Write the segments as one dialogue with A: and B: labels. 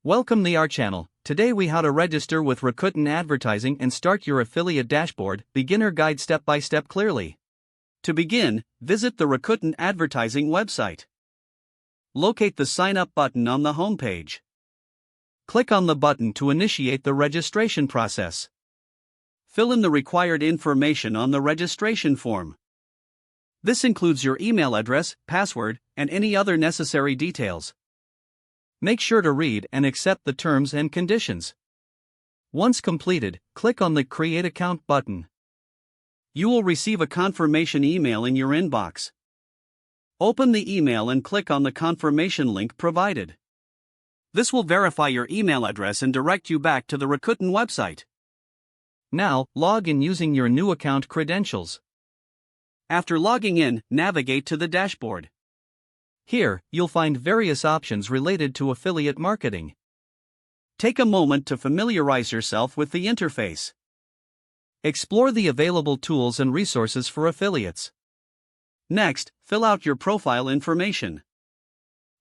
A: Welcome to our channel. Today we how to register with Rakuten Advertising and start your affiliate dashboard, beginner guide step by step clearly. To begin, visit the Rakuten Advertising website. Locate the sign up button on the home page. Click on the button to initiate the registration process. Fill in the required information on the registration form. This includes your email address, password, and any other necessary details. Make sure to read and accept the terms and conditions. Once completed, click on the Create Account button. You will receive a confirmation email in your inbox. Open the email and click on the confirmation link provided. This will verify your email address and direct you back to the Rakuten website. Now, log in using your new account credentials. After logging in, navigate to the dashboard. Here, you'll find various options related to affiliate marketing. Take a moment to familiarize yourself with the interface. Explore the available tools and resources for affiliates. Next, fill out your profile information.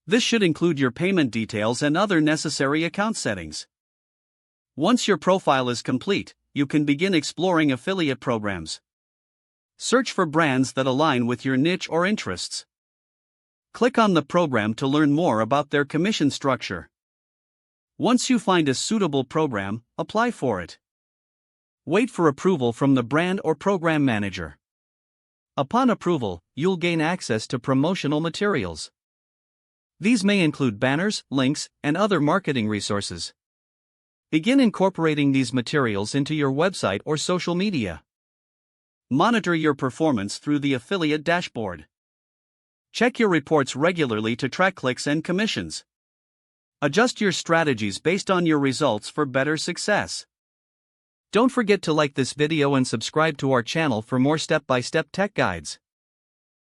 A: This should include your payment details and other necessary account settings. Once your profile is complete, you can begin exploring affiliate programs. Search for brands that align with your niche or interests. Click on the program to learn more about their commission structure. Once you find a suitable program, apply for it. Wait for approval from the brand or program manager. Upon approval, you'll gain access to promotional materials. These may include banners, links, and other marketing resources. Begin incorporating these materials into your website or social media. Monitor your performance through the affiliate dashboard. Check your reports regularly to track clicks and commissions. Adjust your strategies based on your results for better success. Don't forget to like this video and subscribe to our channel for more step-by-step tech guides.